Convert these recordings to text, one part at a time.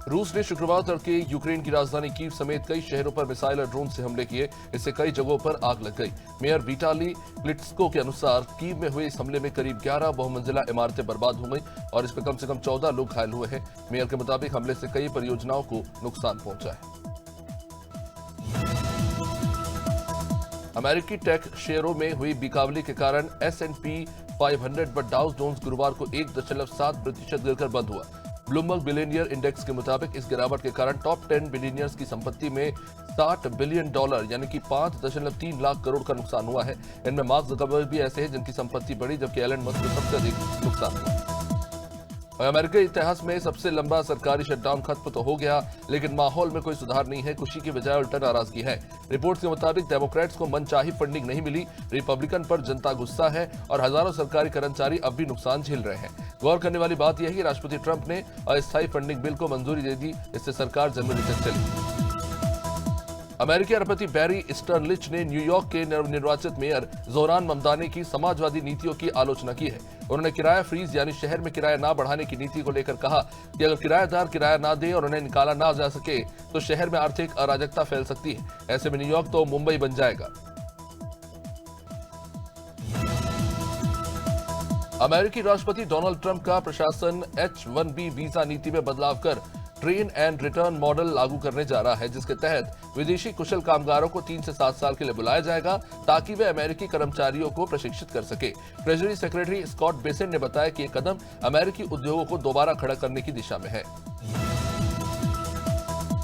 रूस ने शुक्रवार तड़के यूक्रेन की राजधानी कीव समेत कई शहरों पर मिसाइल और ड्रोन से हमले किए। इससे कई जगहों पर आग लग गई। मेयर विटाली क्लिट्स्को के अनुसार कीव में हुए इस हमले में करीब 11 बहुमंजिला इमारतें बर्बाद हो गई और इसमें कम से कम 14 लोग घायल हुए हैं। मेयर के मुताबिक हमले से कई परियोजनाओं को नुकसान पहुंचा है। अमेरिकी टेक शेयरों में हुई बिकावली के कारण S&P 500 पर डाउ जोन्स गुरुवार को 1.7% गिरकर बंद हुआ। ब्लूमबर्ग बिलियनियर इंडेक्स के मुताबिक इस गिरावट के कारण टॉप 10 बिलियनियर्स की संपत्ति में $60 बिलियन यानी कि 5.3 लाख करोड़ का नुकसान हुआ है। इनमें मार्क ज़करबर्ग भी ऐसे हैं जिनकी संपत्ति बढ़ी, जबकि एलन मस्क को सबसे अधिक नुकसान हुआ। अमेरिकी इतिहास में सबसे लंबा सरकारी शटडाउन खत्म तो हो गया, लेकिन माहौल में कोई सुधार नहीं है। खुशी की बजाय उल्टा नाराजगी है। रिपोर्ट्स के मुताबिक डेमोक्रेट्स को मनचाही फंडिंग नहीं मिली, रिपब्लिकन पर जनता गुस्सा है और हजारों सरकारी कर्मचारी अब भी नुकसान झेल रहे हैं। गौर करने वाली बात यह है कि राष्ट्रपति ट्रंप ने अस्थायी फंडिंग बिल को मंजूरी दे दी। इससे सरकार जनवरी तक चली। अमेरिकी राष्ट्रपति बैरी स्टर्नलिच ने न्यूयॉर्क के नवनिर्वाचित मेयर जोहरान ममदानी की समाजवादी नीतियों की आलोचना की है। उन्होंने किराया फ्रीज यानी शहर में किराया ना बढ़ाने की नीति को लेकर कहा कि अगर किराएदार किराया ना दे और उन्हें निकाला ना जा सके तो शहर में आर्थिक अराजकता फैल सकती है। ऐसे में न्यूयॉर्क तो मुंबई बन जाएगा। अमेरिकी राष्ट्रपति डोनाल्ड ट्रंप का प्रशासन H-1B वीजा नीति में बदलाव कर ट्रेन एंड रिटर्न मॉडल लागू करने जा रहा है, जिसके तहत विदेशी कुशल कामगारों को 3 से 7 साल के लिए बुलाया जाएगा ताकि वे अमेरिकी कर्मचारियों को प्रशिक्षित कर सके। ट्रेजरी सेक्रेटरी स्कॉट बेसेंट ने बताया कि यह कदम अमेरिकी उद्योगों को दोबारा खड़ा करने की दिशा में है।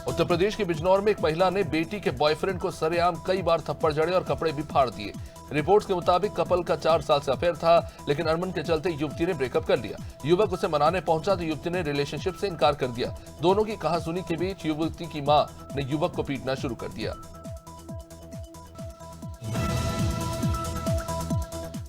उत्तर प्रदेश के बिजनौर में एक महिला ने बेटी के बॉयफ्रेंड को सरेआम कई बार थप्पड़ जड़े और कपड़े भी फाड़ दिए। रिपोर्ट्स के मुताबिक कपल का 4 साल से अफेयर था, लेकिन अनबन के चलते युवती ने ब्रेकअप कर लिया। युवक उसे मनाने पहुंचा तो युवती ने रिलेशनशिप से इनकार कर दिया। दोनों की कहासुनी के बीच युवती की मां ने युवक को पीटना शुरू कर दिया।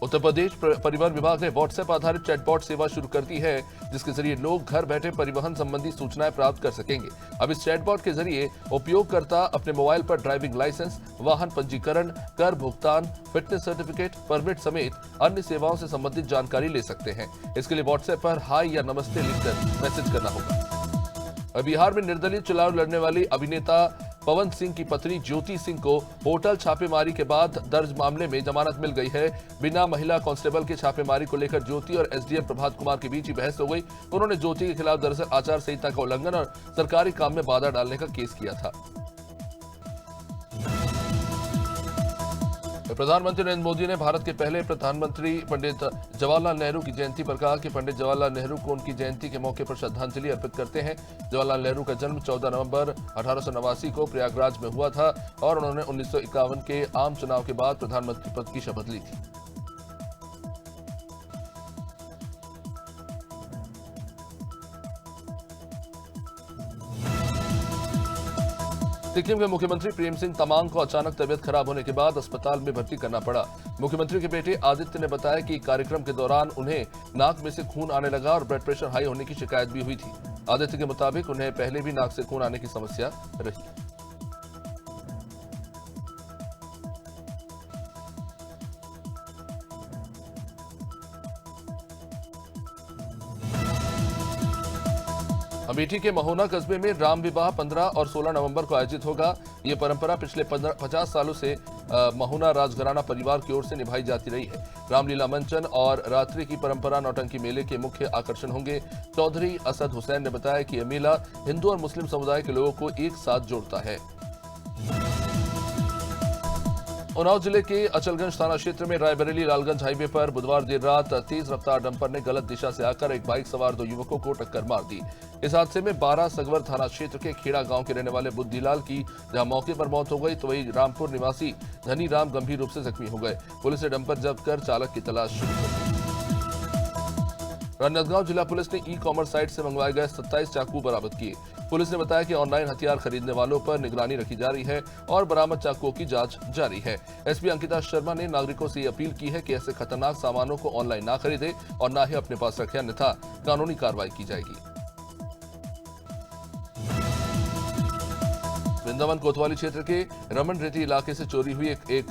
उत्तर प्रदेश परिवहन विभाग ने व्हाट्सएप आधारित चैटबॉट सेवा शुरू कर दी है, जिसके जरिए लोग घर बैठे परिवहन संबंधी सूचनाएं प्राप्त कर सकेंगे। अब इस चैटबॉट के जरिए उपयोगकर्ता अपने मोबाइल पर ड्राइविंग लाइसेंस, वाहन पंजीकरण, कर भुगतान, फिटनेस सर्टिफिकेट, परमिट समेत अन्य सेवाओं से संबंधित जानकारी ले सकते हैं। इसके लिए व्हाट्सएप पर हाई या नमस्ते लिखकर मैसेज करना होगा। बिहार में निर्दलीय चुनाव लड़ने वाली अभिनेता पवन सिंह की पत्नी ज्योति सिंह को होटल छापेमारी के बाद दर्ज मामले में जमानत मिल गई है। बिना महिला कांस्टेबल के छापेमारी को लेकर ज्योति और एसडीएम प्रभात कुमार के बीच ही बहस हो गई। उन्होंने ज्योति के खिलाफ दरअसल आचार संहिता का उल्लंघन और सरकारी काम में बाधा डालने का केस किया था। प्रधानमंत्री नरेंद्र मोदी ने भारत के पहले प्रधानमंत्री पंडित जवाहरलाल नेहरू की जयंती पर कहा कि पंडित जवाहरलाल नेहरू को उनकी जयंती के मौके पर श्रद्धांजलि अर्पित करते हैं। जवाहरलाल नेहरू का जन्म 14 नवंबर 1889 को प्रयागराज में हुआ था और उन्होंने 1951 के आम चुनाव के बाद प्रधानमंत्री पद की शपथ ली थी। सिक्किम के मुख्यमंत्री प्रेम सिंह तमांग को अचानक तबियत खराब होने के बाद अस्पताल में भर्ती करना पड़ा। मुख्यमंत्री के बेटे आदित्य ने बताया कि कार्यक्रम के दौरान उन्हें नाक में से खून आने लगा और ब्लड प्रेशर हाई होने की शिकायत भी हुई थी। आदित्य के मुताबिक उन्हें पहले भी नाक से खून आने की समस्या रही। अमेठी के महोना कस्बे में राम विवाह 15 और 16 नवंबर को आयोजित होगा। ये परंपरा पिछले 50 सालों से महोना राजघराना परिवार की ओर से निभाई जाती रही है। रामलीला मंचन और रात्रि की परंपरा नौटंकी मेले के मुख्य आकर्षण होंगे। चौधरी असद हुसैन ने बताया कि यह मेला हिंदू और मुस्लिम समुदाय के लोगों को एक साथ जोड़ता है। उन्नाव जिले के अचलगंज थाना क्षेत्र में रायबरेली लालगंज हाईवे पर बुधवार देर रात तेज रफ्तार डंपर ने गलत दिशा से आकर एक बाइक सवार 2 युवकों को टक्कर मार दी। इस हादसे में 12 सगवर थाना क्षेत्र के खेड़ा गांव के रहने वाले बुद्धिलाल की जहां मौके पर मौत हो गई, तो वहीं रामपुर निवासी धनी राम गंभीर रूप से जख्मी हो गए। पुलिस ने डंपर जब्त कर चालक की तलाश शुरू कर दी। राजनांदगांव जिला पुलिस ने ई-कॉमर्स साइट से मंगवाए गए 27 चाकू बरामद किए। पुलिस ने बताया कि ऑनलाइन हथियार खरीदने वालों पर निगरानी रखी जा रही है और बरामद चाकुओं की जांच जारी है। एसपी अंकिता शर्मा ने नागरिकों से अपील की है कि ऐसे खतरनाक सामानों को ऑनलाइन ना खरीदे और न ही अपने पास रखें, अन्यथा कानूनी कार्रवाई की जाएगी। वृंदावन कोतवाली क्षेत्र के रमन रेती इलाके से चोरी हुई एक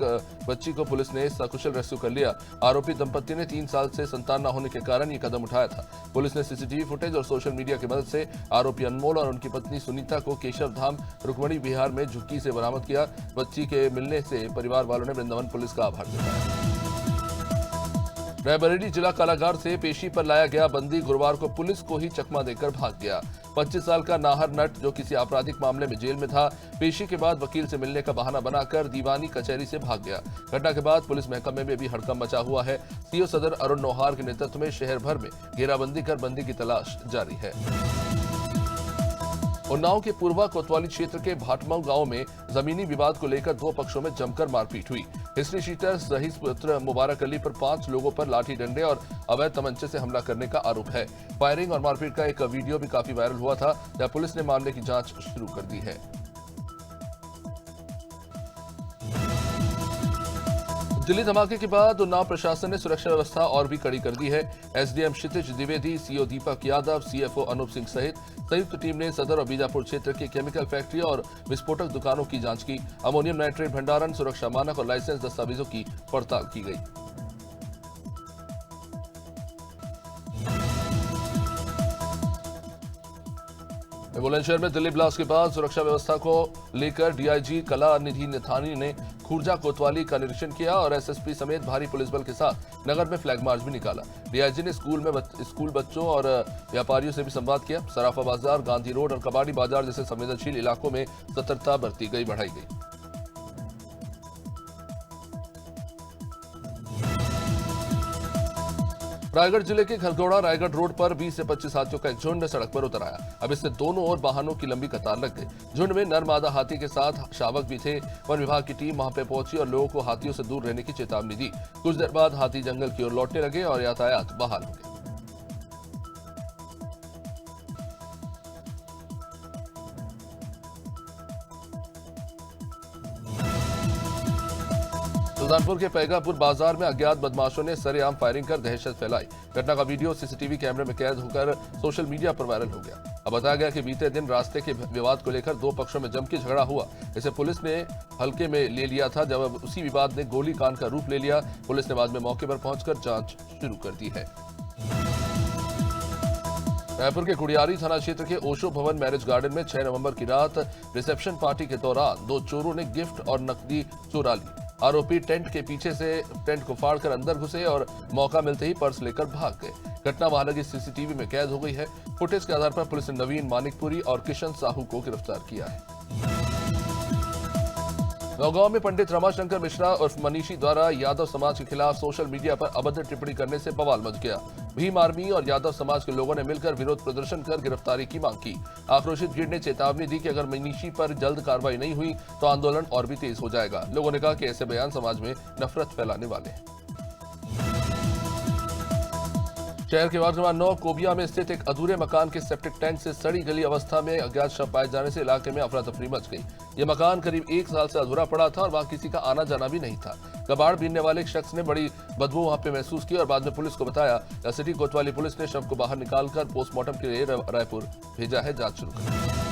बच्ची को पुलिस ने सकुशल रेस्क्यू कर लिया। आरोपी दंपति ने 3 साल से संतान न होने के कारण ये कदम उठाया था। पुलिस ने सीसीटीवी फुटेज और सोशल मीडिया की मदद से आरोपी अनमोल और उनकी पत्नी सुनीता को केशव धाम रुक्मणी बिहार में झुग्गी से बरामद किया। बच्ची के मिलने से परिवार वालों ने वृंदावन पुलिस का आभार जताया। रायबरेली जिला कारागार से पेशी पर लाया गया बंदी गुरुवार को पुलिस को ही चकमा देकर भाग गया। 25 साल का नाहर नट, जो किसी आपराधिक मामले में जेल में था, पेशी के बाद वकील से मिलने का बहाना बनाकर दीवानी कचहरी से भाग गया। घटना के बाद पुलिस महकमे में भी हड़कंप मचा हुआ है। सीओ सदर अरुण नौहार के नेतृत्व में शहर भर में घेराबंदी कर बंदी की तलाश जारी है। उन्नाव के पूर्वा कोतवाली क्षेत्र के भाटमऊ गांव में जमीनी विवाद को लेकर 2 पक्षों में जमकर मारपीट हुई। हिस्ट्री शीटर रहीस पुत्र मुबारक अली पर 5 लोगों पर लाठी डंडे और अवैध तमंचे से हमला करने का आरोप है। फायरिंग और मारपीट का एक वीडियो भी काफी वायरल हुआ था, जहां पुलिस ने मामले की जांच शुरू कर दी है। दिल्ली धमाके के बाद उन्नाव प्रशासन ने सुरक्षा व्यवस्था और भी कड़ी कर दी है। एसडीएम क्षितिज द्विवेदी, सीओ दीपक यादव, सीएफओ अनूप सिंह सहित संयुक्त टीम ने सदर और बीजापुर क्षेत्र के केमिकल फैक्ट्री और विस्फोटक दुकानों की जांच की। अमोनियम नाइट्रेट भंडारण, सुरक्षा मानक और लाइसेंस दस्तावेजों की पड़ताल की गई। बुलंदशहर में दिल्ली ब्लास्ट के बाद सुरक्षा व्यवस्था को लेकर डीआईजी कला निधि निथानी ने खुर्जा कोतवाली का निरीक्षण किया और एसएसपी समेत भारी पुलिस बल के साथ नगर में फ्लैग मार्च भी निकाला। डीआईजी ने स्कूल बच्चों और व्यापारियों से भी संवाद किया। सराफा बाजार, गांधी रोड और कबाड़ी बाजार जैसे संवेदनशील इलाकों में सतर्कता बढ़ाई गई। रायगढ़ जिले के खरगोड़ा रायगढ़ रोड पर 20 से 25 हाथियों का एक झुंड सड़क पर उतर आया। अब इससे दोनों ओर वाहनों की लंबी कतार लग गई। झुंड में नर मादा हाथी के साथ शावक भी थे। वन विभाग की टीम वहां पर पहुंची और लोगों को हाथियों से दूर रहने की चेतावनी दी। कुछ देर बाद हाथी जंगल की ओर लौटने लगे और यातायात बहाल हो गया। सुल्तानपुर के पैगापुर बाजार में अज्ञात बदमाशों ने सरेआम फायरिंग कर दहशत फैलाई। घटना का वीडियो सीसीटीवी कैमरे में कैद होकर सोशल मीडिया पर वायरल हो गया। अब बताया गया कि बीते दिन रास्ते के विवाद को लेकर 2 पक्षों में जमकर झगड़ा हुआ। इसे पुलिस ने हल्के में ले लिया था, जब उसी विवाद ने गोली कांड का रूप ले लिया। पुलिस ने बाद में मौके पर पहुंचकर जांच शुरू कर दी है। रायपुर के कुड़ियारी थाना क्षेत्र के ओशो भवन मैरिज गार्डन में 6 नवंबर की रात रिसेप्शन पार्टी के दौरान 2 चोरों ने गिफ्ट और नकदी चुरा ली। आरोपी टेंट के पीछे से टेंट को फाड़कर अंदर घुसे और मौका मिलते ही पर्स लेकर भाग गए। घटना वहां लगी सीसीटीवी में कैद हो गई है। फुटेज के आधार पर पुलिस ने नवीन मानिकपुरी और किशन साहू को गिरफ्तार किया है। नौगांव में पंडित रमाशंकर मिश्रा उर्फ मनीषी द्वारा यादव समाज के खिलाफ सोशल मीडिया पर अभद्र टिप्पणी करने से बवाल मच गया। भीम आर्मी और यादव समाज के लोगों ने मिलकर विरोध प्रदर्शन कर गिरफ्तारी की मांग की। आक्रोशित भीड़ ने चेतावनी दी कि अगर मनीषी पर जल्द कार्रवाई नहीं हुई तो आंदोलन और भी तेज हो जाएगा। लोगों ने कहा कि ऐसे बयान समाज में नफरत फैलाने वाले हैं। शहर के वार्ड नंबर 9 कोबिया में स्थित एक अधूरे मकान के सेप्टिक टैंक से सड़ी गली अवस्था में अज्ञात शव पाए जाने से इलाके में अफरा तफरी मच गई। यह मकान करीब 1 साल से अधूरा पड़ा था और वहां किसी का आना जाना भी नहीं था। कबाड़ बीनने वाले एक शख्स ने बड़ी बदबू वहां पे महसूस की और बाद में पुलिस को बताया। सिटी कोतवाली पुलिस ने शव को बाहर निकालकर पोस्टमार्टम के लिए रायपुर भेजा है। जांच शुरू कर दी।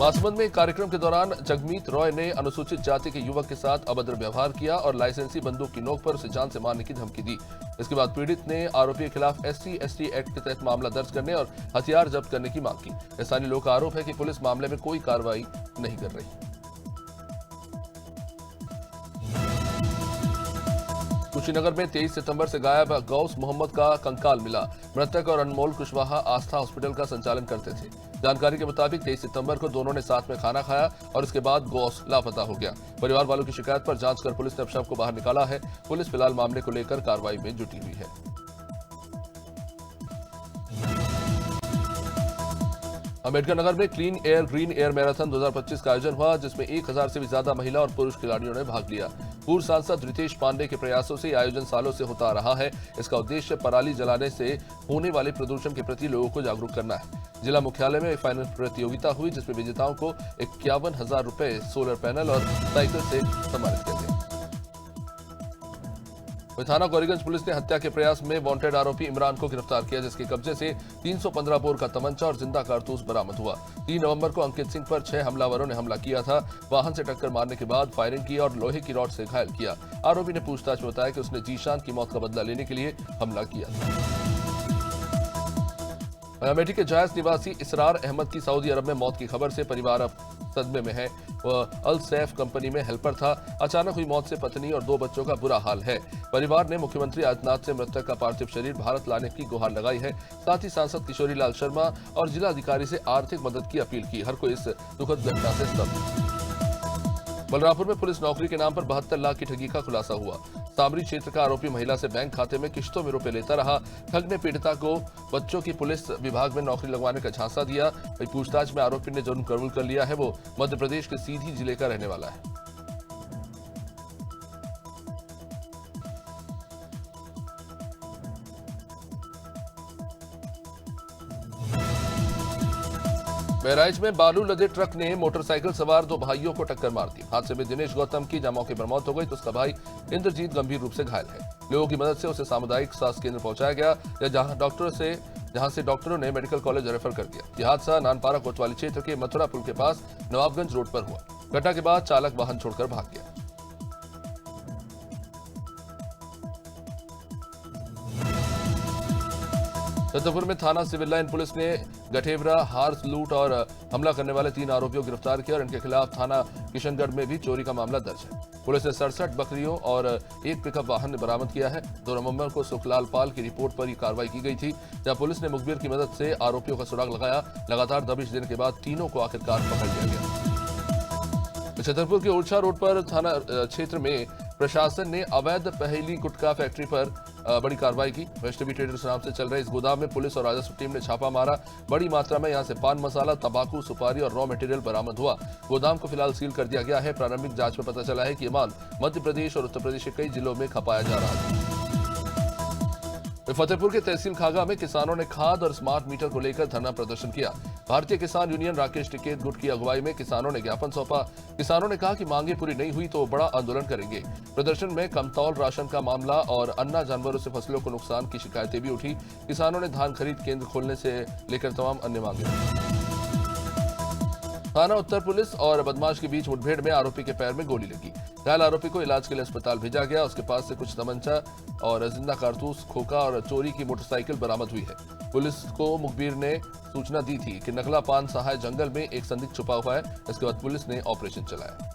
महासमुंद में एक कार्यक्रम के दौरान जगमीत रॉय ने अनुसूचित जाति के युवक के साथ अभद्र व्यवहार किया और लाइसेंसी बंदूक की नोक पर उसे जान से मारने की धमकी दी। इसके बाद पीड़ित ने आरोपी के खिलाफ SC/ST एक्ट के तहत मामला दर्ज करने और हथियार जब्त करने की मांग की। स्थानीय लोगों का आरोप है कि पुलिस मामले में कोई कार्रवाई नहीं कर रही। कुशीनगर में 23 सितंबर से गायब गौस मोहम्मद का कंकाल मिला। मृतक और अनमोल कुशवाहा आस्था हॉस्पिटल का संचालन करते थे। जानकारी के मुताबिक 23 सितंबर को दोनों ने साथ में खाना खाया और इसके बाद गौस लापता हो गया। परिवार वालों की शिकायत पर जांच कर पुलिस ने अब शव को बाहर निकाला है। पुलिस फिलहाल मामले को लेकर कार्रवाई में जुटी हुई है। अम्बेडकर नगर में clean air green air marathon 2025 का आयोजन हुआ, जिसमें 1000 से भी ज्यादा महिला और पुरुष खिलाड़ियों ने भाग लिया। पूर्व सांसद रितेश पांडे के प्रयासों से यह आयोजन सालों से होता आ रहा है। इसका उद्देश्य पराली जलाने से होने वाले प्रदूषण के प्रति लोगों को जागरूक करना है। जिला मुख्यालय में एक फाइनल प्रतियोगिता हुई, जिसमें विजेताओं को 51,000 रुपए, सोलर पैनल और साइकिल से सम्मानित किया गया। वहीं थाना गौरीगंज पुलिस ने हत्या के प्रयास में वांटेड आरोपी इमरान को गिरफ्तार किया, जिसके कब्जे से 315 बोर का तमंचा और जिंदा कारतूस बरामद हुआ। 3 नवंबर को अंकित सिंह पर 6 हमलावरों ने हमला किया था। वाहन से टक्कर मारने के बाद फायरिंग की और लोहे की रॉड से घायल किया। आरोपी ने पूछताछ में बताया कि उसने जीशान की मौत का बदला लेने के लिए हमला किया था। अमेठी के जायज निवासी इसरार अहमद की सऊदी अरब में मौत की खबर से परिवार अब सदमे में है। वह अल सैफ कंपनी में हेल्पर था। अचानक हुई मौत से पत्नी और 2 बच्चों का बुरा हाल है। परिवार ने मुख्यमंत्री आदित्यनाथ से मृतक का पार्थिव शरीर भारत लाने की गुहार लगाई है। साथ ही सांसद किशोरी लाल शर्मा और जिला अधिकारी से आर्थिक मदद की अपील की। हर कोई इस दुखद घटना से स्तब्ध। बलरामपुर में पुलिस नौकरी के नाम पर 72 लाख की ठगी का खुलासा हुआ। सामरी क्षेत्र का आरोपी महिला से बैंक खाते में किश्तों में रुपए लेता रहा। ठग ने पीड़िता को बच्चों की पुलिस विभाग में नौकरी लगवाने का झांसा दिया। पूछताछ में आरोपी ने जुर्म कबूल कर लिया है। वो मध्य प्रदेश के सीधी जिले का रहने वाला है। बहराइच में बालू लदे ट्रक ने मोटरसाइकिल सवार 2 भाइयों को टक्कर मार दी। हादसे में दिनेश गौतम की जहां मौके पर मौत हो गई तो उसका भाई इंद्रजीत गंभीर रूप से घायल है। लोगों की मदद से उसे सामुदायिक स्वास्थ्य केंद्र पहुंचाया गया, जहां से डॉक्टरों ने मेडिकल कॉलेज रेफर कर दिया। यह हादसा नानपारा कोतवाली क्षेत्र के मथुरा पुल के पास नवाबगंज रोड पर हुआ। घटना के बाद चालक वाहन छोड़कर भाग गया। छतरपुर में थाना सिविल लाइन पुलिस ने गठेवरा, हार्स लूट और हमला करने वाले 3 आरोपियों को गिरफ्तार किया और इनके खिलाफ थाना किशनगढ़ में भी चोरी का मामला दर्ज है। पुलिस ने 67 बकरियों और 1 पिकअप वाहन बरामद किया है। 2 नवंबर को सुखलाल पाल की रिपोर्ट पर यह कार्रवाई की गई थी, जहां पुलिस ने मुखबिर की मदद से आरोपियों का सुराग लगाया। लगातार दबिश देने के बाद तीनों को आखिरकार पकड़ लिया गया। छतरपुर के ओरछा रोड पर थाना क्षेत्र में प्रशासन ने अवैध पहेली गुटखा फैक्ट्री पर बड़ी कार्रवाई की। वैष्णवी ट्रेडर्स नाम से चल रहे इस गोदाम में पुलिस और राजस्व टीम ने छापा मारा। बड़ी मात्रा में यहां से पान मसाला, तंबाकू, सुपारी और रॉ मटेरियल बरामद हुआ। गोदाम को फिलहाल सील कर दिया गया है। प्रारंभिक जांच में पता चला है कि ये माल मध्य प्रदेश और उत्तर प्रदेश के कई जिलों में खपाया जा रहा था। फतेहपुर के तहसील खागा में किसानों ने खाद और स्मार्ट मीटर को लेकर धरना प्रदर्शन किया। भारतीय किसान यूनियन राकेश टिकैत गुट की अगुवाई में किसानों ने ज्ञापन सौंपा। किसानों ने कहा कि मांगे पूरी नहीं हुई तो बड़ा आंदोलन करेंगे। प्रदर्शन में कमतौल राशन का मामला और अन्ना जानवरों से फसलों को नुकसान की शिकायतें भी उठी। किसानों ने धान खरीद केंद्र खोलने से लेकर तमाम अन्य मांगे। थाना उत्तर पुलिस और बदमाश के बीच मुठभेड़ में आरोपी के पैर में गोली लगी। घायल आरोपी को इलाज के लिए अस्पताल भेजा गया। उसके पास से कुछ तमंचा और जिंदा कारतूस, खोखा और चोरी की मोटरसाइकिल बरामद हुई है। पुलिस को मुखबिर ने सूचना दी थी कि नगला पान सहाय जंगल में एक संदिग्ध छुपा हुआ है। इसके बाद पुलिस ने ऑपरेशन चलाया।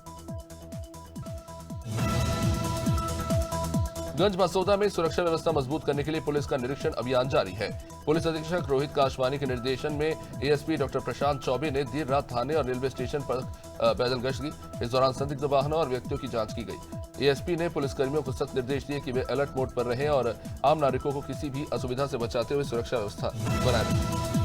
गंज मसौदा में सुरक्षा व्यवस्था मजबूत करने के लिए पुलिस का निरीक्षण अभियान जारी है। पुलिस अधीक्षक रोहित काशवानी के निर्देशन में एएसपी डॉक्टर प्रशांत चौबे ने देर रात थाने और रेलवे स्टेशन पर पैदल गश्त की। इस दौरान संदिग्ध वाहनों और व्यक्तियों की जांच की गई। एएसपी ने पुलिसकर्मियों को सख्त निर्देश दिए कि वे अलर्ट मोड पर रहें और आम नागरिकों को किसी भी असुविधा से बचाते हुए सुरक्षा व्यवस्था बनाए रखें।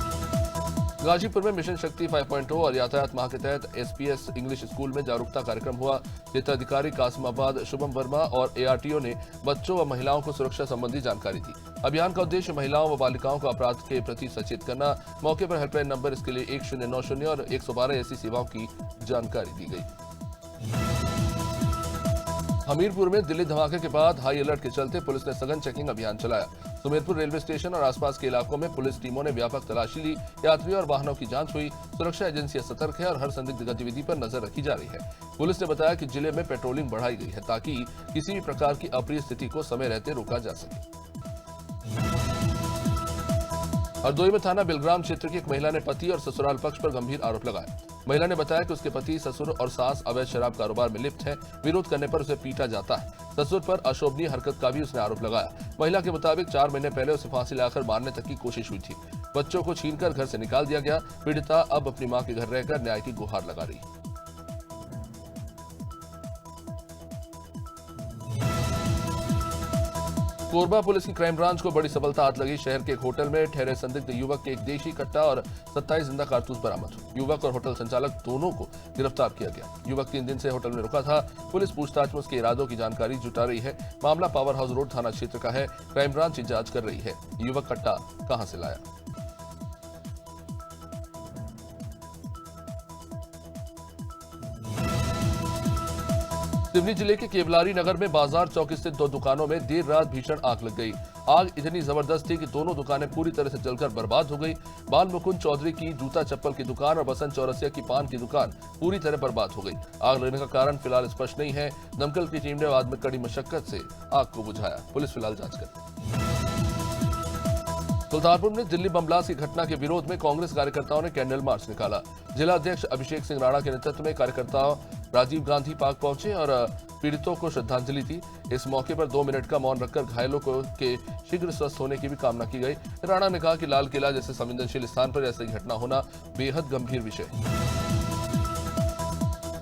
गाजीपुर में मिशन शक्ति 5.0 और यातायात माह के तहत एसपीएस इंग्लिश स्कूल में जागरूकता कार्यक्रम हुआ। क्षेत्राधिकारी कासिमाबाद शुभम वर्मा और एआरटीओ ने बच्चों व महिलाओं को सुरक्षा संबंधी जानकारी दी। अभियान का उद्देश्य महिलाओं व बालिकाओं को अपराध के प्रति सचेत करना। मौके पर हेल्पलाइन नंबर इसके लिए 1090 और 112 ऐसी सेवाओं की जानकारी दी गई। हमीरपुर में दिल्ली धमाके के बाद हाई अलर्ट के चलते पुलिस ने सघन चेकिंग अभियान चलाया। सुमेरपुर रेलवे स्टेशन और आसपास के इलाकों में पुलिस टीमों ने व्यापक तलाशी ली। यात्रियों और वाहनों की जांच हुई। सुरक्षा एजेंसियां सतर्क है और हर संदिग्ध गतिविधि पर नजर रखी जा रही है। पुलिस ने बताया कि जिले में पेट्रोलिंग बढ़ाई गई है ताकि किसी भी प्रकार की अप्रिय स्थिति को समय रहते रोका जा सके। हरदोई में थाना बिलग्राम क्षेत्र की एक महिला ने पति और ससुराल पक्ष पर गंभीर आरोप लगाया। महिला ने बताया कि उसके पति, ससुर और सास अवैध शराब कारोबार में लिप्त हैं। विरोध करने पर उसे पीटा जाता है। ससुर पर अशोभनीय हरकत का भी उसने आरोप लगाया। महिला के मुताबिक 4 महीने पहले उसे फांसी लाकर मारने तक की कोशिश हुई थी। बच्चों को छीनकर घर से निकाल दिया गया। पीड़िता अब अपनी मां के घर रहकर न्याय की गुहार लगा रही है। कोरबा पुलिस की क्राइम ब्रांच को बड़ी सफलता हाथ लगी। शहर के एक होटल में ठहरे संदिग्ध युवक के एक देशी कट्टा और 27 जिंदा कारतूस बरामद हुए। युवक और होटल संचालक दोनों को गिरफ्तार किया गया। युवक 3 दिन से होटल में रुका था। पुलिस पूछताछ में उसके इरादों की जानकारी जुटा रही है। मामला पावर हाउस रोड थाना क्षेत्र का है। क्राइम ब्रांच जांच कर रही है। युवक कट्टा कहां से लाया। सिवनी जिले के केवलारी नगर में बाजार चौक स्थित 2 दुकानों में देर रात भीषण आग लग गई। आग इतनी जबरदस्त थी कि दोनों दुकानें पूरी तरह से जलकर बर्बाद हो गई। बाल मुकुंद चौधरी की जूता चप्पल की दुकान और बसंत चौरसिया की पान की दुकान पूरी तरह बर्बाद हो गई। आग लगने का कारण फिलहाल स्पष्ट नहीं है। दमकल की टीम ने बाद में कड़ी मशक्कत से आग को बुझाया। पुलिस फिलहाल जांच कर रही है। सुल्तानपुर में दिल्ली बम ब्लास्ट की घटना के विरोध में कांग्रेस कार्यकर्ताओं ने कैंडल मार्च निकाला। जिला अध्यक्ष अभिषेक सिंह राणा के नेतृत्व में कार्यकर्ताओं राजीव गांधी पार्क पहुंचे और पीड़ितों को श्रद्धांजलि दी। इस मौके पर 2 मिनट का मौन रखकर घायलों के शीघ्र स्वस्थ होने की भी कामना की गई। राणा ने कहा कि लाल किला जैसे संवेदनशील स्थान पर ऐसी घटना होना बेहद गंभीर विषय है।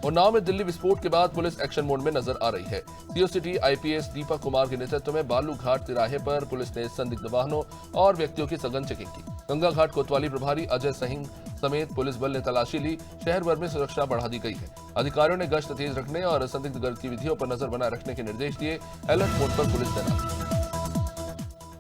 उन्नाव में दिल्ली विस्फोट के बाद पुलिस एक्शन मोड में नजर आ रही है। CO city IPS Deepak Kumar के नेतृत्व में बालू घाट तिराहे पर पुलिस ने संदिग्ध वाहनों और व्यक्तियों की सघन चेकिंग की। गंगा घाट कोतवाली प्रभारी अजय सिंह समेत पुलिस बल ने तलाशी ली। शहर भर में सुरक्षा बढ़ा दी गई है। अधिकारियों ने गश्त तेज रखने और संदिग्ध गतिविधियों पर नजर बनाए रखने के निर्देश दिए। अलर्ट मोड पर पुलिस तैनात।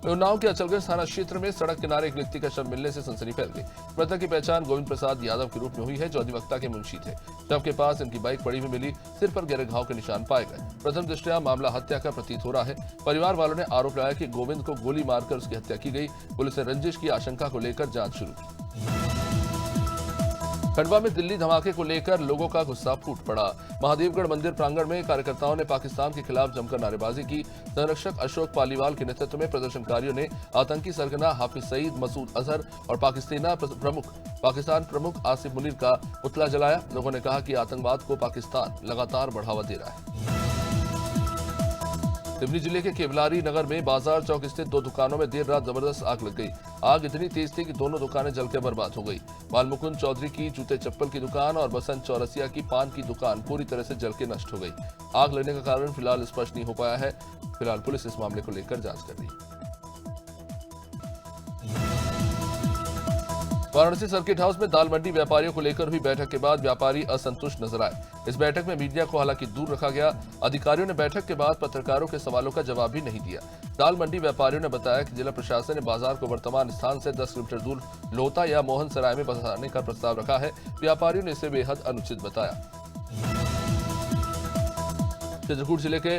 उन्नाव के अचलगंज थाना क्षेत्र में सड़क किनारे एक व्यक्ति का शव मिलने से सनसनी फैल गई। मृतक की पहचान गोविंद प्रसाद यादव के रूप में हुई है, जो अधिवक्ता के मुंशी थे। शव के पास इनकी बाइक पड़ी हुई मिली। सिर पर गहरे घाव के निशान पाए गए। प्रथम दृष्टया मामला हत्या का प्रतीत हो रहा है। परिवार वालों ने आरोप लगाया कि गोविंद को गोली मारकर उसकी हत्या की गई। पुलिस ने रंजिश की आशंका को लेकर जांच शुरू की। खंडवा में दिल्ली धमाके को लेकर लोगों का गुस्सा फूट पड़ा। महादेवगढ़ मंदिर प्रांगण में कार्यकर्ताओं ने पाकिस्तान के खिलाफ जमकर नारेबाजी की। संरक्षक अशोक पालीवाल के नेतृत्व में प्रदर्शनकारियों ने आतंकी सरगना हाफिज सईद, मसूद अजहर और पाकिस्तान प्रमुख आसिफ मुनीर का पुतला जलाया। लोगों ने कहा कि आतंकवाद को पाकिस्तान लगातार बढ़ावा दे रहा है। सिवनी जिले के केवलारी नगर में बाजार चौक स्थित 2 दुकानों में देर रात जबरदस्त आग लग गई। आग इतनी तेज थी कि दोनों दुकानें जलकर बर्बाद हो गई। बाल मुकुंद चौधरी की जूते चप्पल की दुकान और बसंत चौरसिया की पान की दुकान पूरी तरह से जल के नष्ट हो गई। आग लगने का कारण फिलहाल स्पष्ट नहीं हो पाया है। फिलहाल पुलिस इस मामले को लेकर जांच कर रही है। वाराणसी सर्किट हाउस में दाल मंडी व्यापारियों को लेकर हुई बैठक के बाद व्यापारी असंतुष्ट नजर आए। इस बैठक में मीडिया को हालांकि दूर रखा गया। अधिकारियों ने बैठक के बाद पत्रकारों के सवालों का जवाब भी नहीं दिया। दाल मंडी व्यापारियों ने बताया कि जिला प्रशासन ने बाजार को वर्तमान स्थान से 10 किलोमीटर दूर लोहता या मोहन सराय में बसाने का प्रस्ताव रखा है। व्यापारियों ने इसे बेहद अनुचित बताया। चित्रकूट जिले के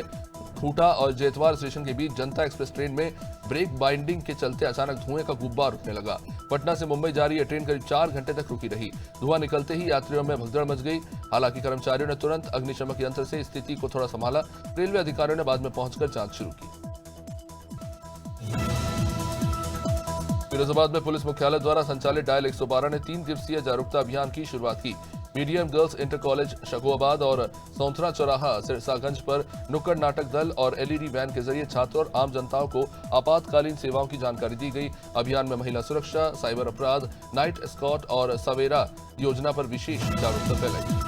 खूंटा और जेतवार स्टेशन के बीच जनता एक्सप्रेस ट्रेन में ब्रेक बाइंडिंग के चलते अचानक धुएं का गुब्बार उठने लगा। पटना से मुंबई जा रही यह ट्रेन करीब 4 घंटे तक रुकी रही। धुआं निकलते ही यात्रियों में भगदड़ मच गई। हालांकि कर्मचारियों ने तुरंत अग्निशमक यंत्र से स्थिति को थोड़ा संभाला। रेलवे अधिकारियों ने बाद में पहुंचकर जांच शुरू की। फिरोजाबाद में पुलिस मुख्यालय द्वारा संचालित डायल 112 ने 3 दिवसीय जागरूकता अभियान की शुरुआत की। मीडियम गर्ल्स इंटर कॉलेज शकोआबाद और सौंथरा चौराहा सिरसागंज पर नुक्कड़ नाटक दल और एलईडी वैन के जरिए छात्रों और आम जनताओं को आपातकालीन सेवाओं की जानकारी दी गई। अभियान में महिला सुरक्षा, साइबर अपराध, नाइट एस्कॉर्ट और सवेरा योजना पर विशेष जागरूकता फैलाई।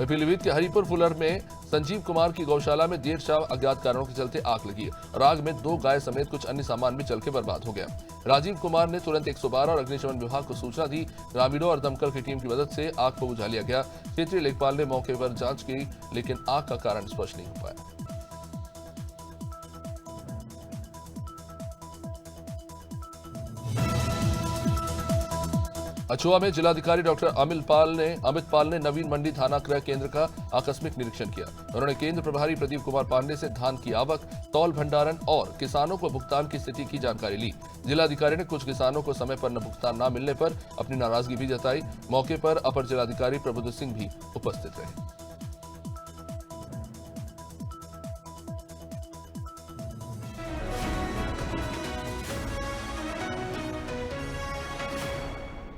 पीलीभीत के हरिपुर फुलर में संजीव कुमार की गौशाला में देर शाम अज्ञात कारणों के चलते आग लगी और आग में 2 गाय समेत कुछ अन्य सामान भी जल के बर्बाद हो गया। राजीव कुमार ने तुरंत 112 और अग्निशमन विभाग को सूचना दी। ग्रामीणों और दमकल की टीम की मदद से आग को बुझा लिया गया। क्षेत्रीय लेखपाल ने मौके पर जांच की, लेकिन आग का कारण स्पष्ट नहीं हो पाया। अछुआ में जिलाधिकारी डॉक्टर अमित पाल ने नवीन मंडी थाना क्रय केंद्र का आकस्मिक निरीक्षण किया। उन्होंने केंद्र प्रभारी प्रदीप कुमार पांडे से धान की आवक, तौल भंडारण और किसानों को भुगतान की स्थिति की जानकारी ली। जिलाधिकारी ने कुछ किसानों को समय पर भुगतान न मिलने पर अपनी नाराजगी भी जताई। मौके पर अपर जिलाधिकारी प्रबुद्ध सिंह भी उपस्थित रहे।